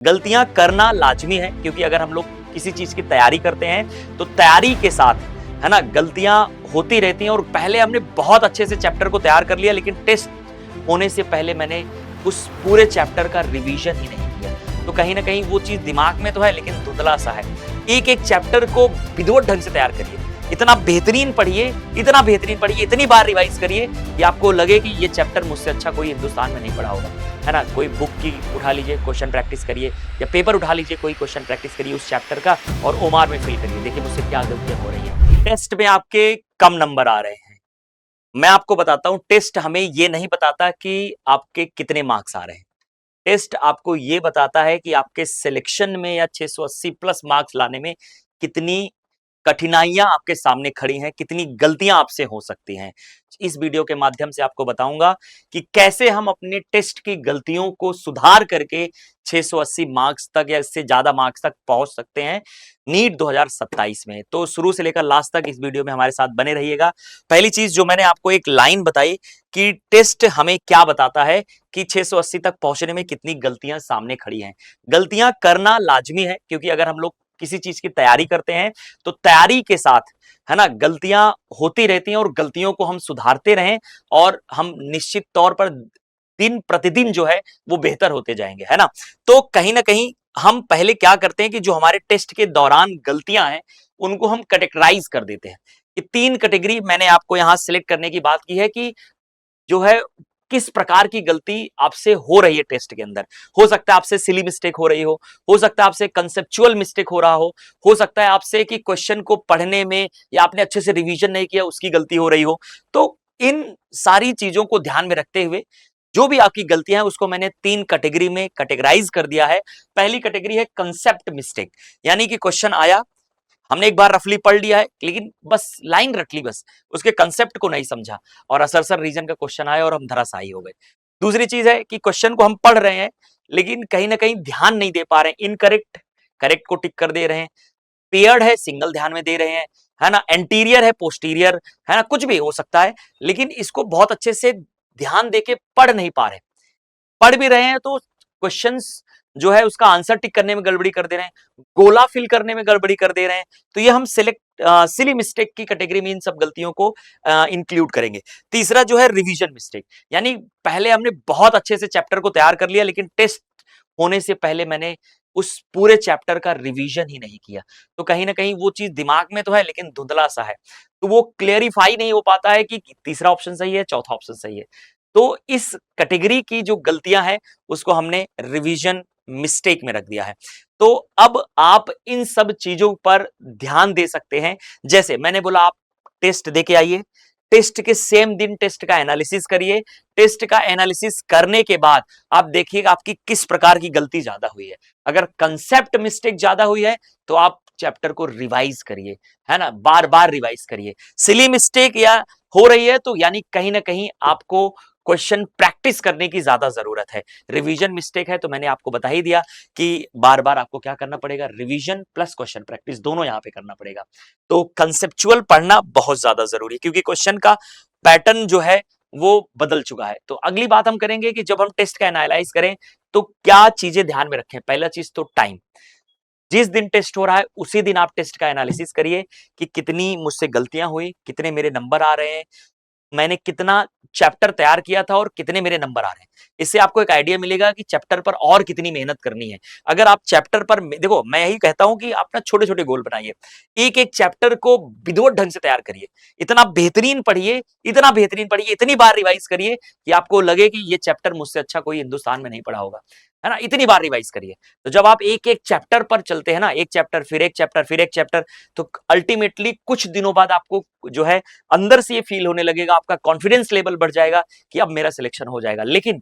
गलतियां करना लाजमी है, क्योंकि अगर हम लोग किसी चीज की तैयारी करते हैं तो तैयारी के साथ है ना गलतियां होती रहती हैं। और पहले हमने बहुत अच्छे से चैप्टर को तैयार कर लिया, लेकिन टेस्ट होने से पहले मैंने उस पूरे चैप्टर का रिवीजन ही नहीं किया, तो कहीं ना कहीं वो चीज दिमाग में तो है लेकिन धुंधला सा है। एक एक चैप्टर को विधिवत ढंग से तैयार करिए, इतना बेहतरीन पढ़िए, इतना बेहतरीन पढ़िए, इतनी बार रिवाइज करिए कि आपको लगे कि ये चैप्टर मुझसे अच्छा कोई हिंदुस्तान में नहीं पढ़ा होगा, है ना। कोई बुक की उठा लीजिए, क्वेश्चन प्रैक्टिस करिए, या पेपर उठा लीजिए, कोई क्वेश्चन प्रैक्टिस करिए उस चैप्टर का और ओमार में फिल करिए। देखिए मुझसे क्या गलतियां हो रही है। टेस्ट में आपके कम नंबर आ रहे हैं, मैं आपको बताता हूं, टेस्ट हमें ये नहीं बताता कि आपके कितने मार्क्स आ रहे हैं। टेस्ट आपको ये बताता है कि आपके सिलेक्शन में या 680 प्लस मार्क्स लाने में कितनी कठिनाइयां आपके सामने खड़ी हैं, कितनी गलतियां आपसे हो सकती हैं। इस वीडियो के माध्यम से आपको बताऊंगा कि कैसे हम अपने टेस्ट की गलतियों को सुधार करके 680 मार्क्स तक या इससे ज्यादा मार्क्स तक पहुंच सकते हैं नीट 2027 में। तो शुरू से लेकर लास्ट तक इस वीडियो में हमारे साथ बने रहिएगा। पहली चीज जो मैंने आपको एक लाइन बताई कि टेस्ट हमें क्या बताता है कि 680 तक पहुंचने में कितनी गलतियां सामने खड़ी हैं। गलतियां करना लाजमी है, क्योंकि अगर हम लोग किसी चीज की तैयारी करते हैं तो तैयारी के साथ है ना गलतियां होती रहती हैं, और गलतियों को हम सुधारते रहें और हम निश्चित तौर पर दिन प्रतिदिन जो है वो बेहतर होते जाएंगे, है ना। तो कहीं ना कहीं हम पहले क्या करते हैं कि जो हमारे टेस्ट के दौरान गलतियां हैं उनको हम कैटेगराइज कर देते हैं। ये 3 कैटेगरी मैंने आपको यहां सिलेक्ट करने की बात की है कि जो है किस प्रकार की गलती आपसे हो रही है टेस्ट के अंदर। हो सकता है आपसे सिली मिस्टेक हो रही हो सकता है आपसे कंसेप्चुअल मिस्टेक हो रहा हो सकता है आपसे कि क्वेश्चन को पढ़ने में या आपने अच्छे से रिवीजन नहीं किया उसकी गलती हो रही हो। तो इन सारी चीजों को ध्यान में रखते हुए जो भी आपकी गलतियां हैं उसको मैंने 3 कैटेगरी में कैटेगराइज कर दिया है। पहली कैटेगरी है कंसेप्ट मिस्टेक, यानी कि क्वेश्चन आया, हमने एक बार रफली पढ़ लिया है लेकिन बस लाइन रट ली, बस उसके कंसेप्ट को नहीं समझा और असरसर रीजन का क्वेश्चन आया और हम धराशायी हो गए। दूसरी चीज है कि क्वेश्चन को हम पढ़ रहे हैं लेकिन कहीं ना कहीं ध्यान नहीं दे पा रहे हैं, इनकरेक्ट करेक्ट को टिक कर दे रहे हैं, पेयर्ड है सिंगल ध्यान में दे रहे हैं, है ना, एंटीरियर है पोस्टीरियर, है ना, कुछ भी हो सकता है, लेकिन इसको बहुत अच्छे से ध्यान देके पढ़ नहीं पा रहे। पढ़ भी रहे हैं तो क्वेश्चंस जो है उसका आंसर टिक करने में गड़बड़ी कर दे रहे हैं, गोला फिल करने में गड़बड़ी कर दे रहे हैं। तो ये हम सिलेक्ट सिली मिस्टेक की कैटेगरी में इन सब गलतियों को इंक्लूड करेंगे। तीसरा जो है रिवीजन मिस्टेक, यानी पहले हमने बहुत अच्छे से चैप्टर को तैयार कर लिया लेकिन टेस्ट होने से पहले मैंने उस पूरे चैप्टर का रिवीजन ही नहीं किया, तो कहीं ना कहीं वो चीज दिमाग में तो है लेकिन धुंधला सा है, तो वो क्लेरिफाई नहीं हो पाता है कि तीसरा ऑप्शन सही है चौथा ऑप्शन सही है। तो इस कैटेगरी की जो गलतियां हैं उसको हमने रिवीजन मिस्टेक में रख दिया है। तो अब आप इन सब चीजों पर ध्यान दे सकते हैं। जैसे मैंने बोला आप टेस्ट देके आइए, टेस्ट के सेम दिन टेस्ट का एनालिसिस करिए, टेस्ट का एनालिसिस करने के बाद आप देखिएगा आपकी किस प्रकार की गलती ज्यादा हुई है। अगर कंसेप्ट मिस्टेक ज्यादा हुई है तो आप चैप्टर को रिवाइज करिए, है ना, बार बार रिवाइज करिए। सिली मिस्टेक या हो रही है तो यानी कहीं ना कहीं आपको क्वेश्चन प्रैक्टिस करने की ज्यादा जरूरत है। रिवीजन मिस्टेक है तो मैंने आपको बता ही दिया कि बार बार आपको क्या करना पड़ेगा, रिवीजन प्लस क्वेश्चन प्रैक्टिस दोनों यहां पे करना पड़ेगा। तो कंसेप्चुअल पढ़ना बहुत ज्यादा जरूरी है क्योंकि क्वेश्चन का पैटर्न जो है वो बदल चुका है। तो अगली बात हम करेंगे कि जब हम टेस्ट का एनालाइज करें तो क्या चीजें ध्यान में रखें। पहला चीज तो टाइम, जिस दिन टेस्ट हो रहा है उसी दिन आप टेस्ट का एनालिसिस करिए कि कितनी मुझसे गलतियां हुई, कितने मेरे नंबर आ रहे हैं, मैंने कितना चैप्टर तैयार किया था और कितने मेरे नंबर आ रहे हैं। इससे आपको एक आइडिया मिलेगा कि चैप्टर पर और कितनी मेहनत करनी है। अगर आप चैप्टर पर देखो, मैं यही कहता हूं कि आप ना छोटे छोटे गोल बनाइए, एक एक चैप्टर को विधिवत ढंग से तैयार करिए, इतना बेहतरीन पढ़िए, इतना बेहतरीन पढ़िए, इतनी बार रिवाइज करिए कि आपको लगे कि ये चैप्टर मुझसे अच्छा कोई हिंदुस्तान में नहीं पढ़ा होगा, है ना। इतनी बार रिवाइज करिए। तो जब आप एक एक चैप्टर पर चलते हैं ना, एक चैप्टर फिर एक चैप्टर फिर एक चैप्टर, तो अल्टीमेटली कुछ दिनों बाद आपको जो है अंदर से ये फील होने लगेगा, आपका कॉन्फिडेंस लेवल बढ़ जाएगा कि अब मेरा सिलेक्शन हो जाएगा। लेकिन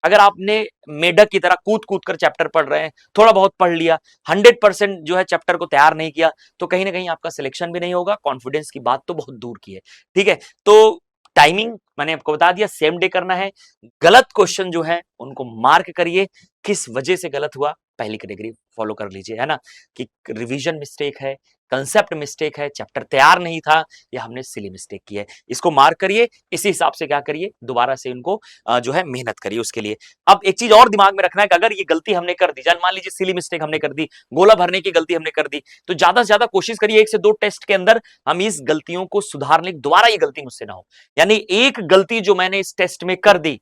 अगर आपने मेढक की तरह कूद कूद कर चैप्टर पढ़ रहे हैं, थोड़ा बहुत पढ़ लिया, 100% जो है चैप्टर को तैयार नहीं किया, तो कहीं ना कहीं आपका सिलेक्शन भी नहीं होगा, कॉन्फिडेंस की बात तो बहुत दूर की है। ठीक है, तो टाइमिंग मैंने आपको बता दिया, सेम डे करना है। गलत क्वेश्चन जो है उनको मार्क करिए, किस वजह से गलत हुआ पहली कैटेगरी फॉलो कर लीजिए, है ना, कि रिवीजन मिस्टेक है, कंसेप्ट मिस्टेक है, चैप्टर तैयार नहीं था, या हमने सिली मिस्टेक की है। इसको मार्क करिए, इसी हिसाब से क्या करिए, दोबारा से इनको जो है मेहनत करिए उसके लिए। अब एक चीज और दिमाग में रखना है कि अगर ये गलती हमने कर दी, जान मान लीजिए सिली मिस्टेक हमने कर दी, गोला भरने की गलती हमने कर दी, तो ज्यादा से ज्यादा कोशिश करिए 1 से 2 टेस्ट के अंदर हम इस गलतियों को सुधारने, दोबारा ये गलती मुझसे ना हो। यानी एक गलती जो मैंने इस टेस्ट में कर दी,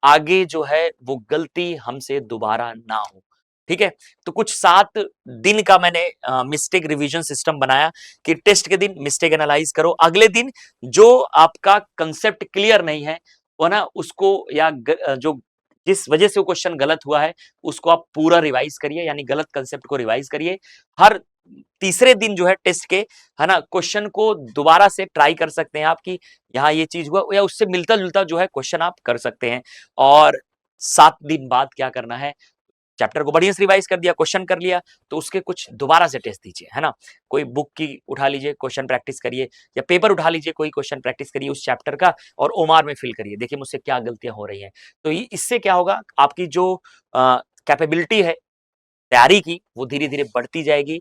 आगे जो है वो गलती हमसे दोबारा ना हो। ठीक है, तो कुछ 7 दिन का मैंने मिस्टेक रिवीजन सिस्टम बनाया कि टेस्ट के दिन मिस्टेक एनालाइज करो, अगले दिन जो आपका कंसेप्ट क्लियर नहीं है वो ना उसको, या जो जिस वजह से वो क्वेश्चन गलत हुआ है उसको आप पूरा रिवाइज करिए, यानी गलत कंसेप्ट को रिवाइज करिए। हर तीसरे दिन जो है टेस्ट के, है ना, क्वेश्चन को दोबारा से ट्राई कर सकते हैं आप कि यहाँ ये चीज हुआ, या उससे मिलता जुलता जो है क्वेश्चन आप कर सकते हैं। और 7 दिन बाद क्या करना है, चैप्टर को बढ़िया से रिवाइज कर दिया, क्वेश्चन कर लिया, तो उसके कुछ दोबारा से टेस्ट दीजिए, है ना। कोई बुक की उठा लीजिए, क्वेश्चन प्रैक्टिस करिए, या पेपर उठा लीजिए, कोई क्वेश्चन प्रैक्टिस करिए उस चैप्टर का, और ओमार में फिल करिए, देखिए मुझसे क्या गलतियां हो रही हैं। तो इससे क्या होगा, आपकी जो कैपेबिलिटी है तैयारी की वो धीरे धीरे बढ़ती जाएगी,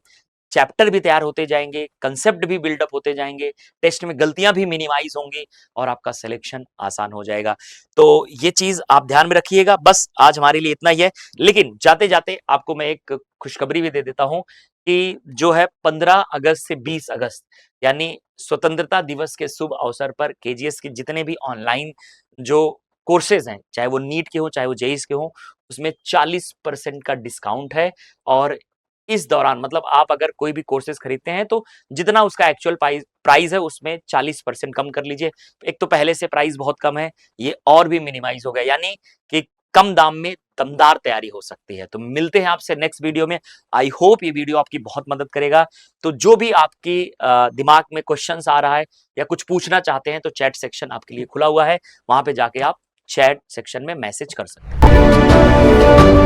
चैप्टर भी तैयार होते जाएंगे, कंसेप्ट भी बिल्डअप होते जाएंगे, टेस्ट में गलतियां भी मिनिमाइज होंगी, और आपका सिलेक्शन आसान हो जाएगा। तो ये चीज आप ध्यान में रखिएगा। बस आज हमारे लिए इतना ही है, लेकिन जाते जाते आपको मैं एक खुशखबरी भी दे देता हूं कि जो है 15 अगस्त से 20 अगस्त यानी स्वतंत्रता दिवस के शुभ अवसर पर केजीएस के जितने भी ऑनलाइन जो कोर्सेज हैं, चाहे वो नीट के हो चाहे वो जेईई के हो, उसमें 40% का डिस्काउंट है। और इस दौरान मतलब आप अगर कोई भी कोर्सेज खरीदते हैं तो जितना उसका एक्चुअल प्राइस है उसमें 40% कम कर लीजिए। एक तो पहले से प्राइस बहुत कम है, ये और भी मिनिमाइज हो गया, यानी कि कम दाम में दमदार तैयारी हो सकती है। तो मिलते हैं आपसे नेक्स्ट वीडियो में। आई होप ये वीडियो आपकी बहुत मदद करेगा। तो जो भी आपकी दिमाग में क्वेश्चंस आ रहा है या कुछ पूछना चाहते हैं तो चैट सेक्शन आपके लिए खुला हुआ है, वहां पे जाके आप चैट सेक्शन में मैसेज कर सकते हैं।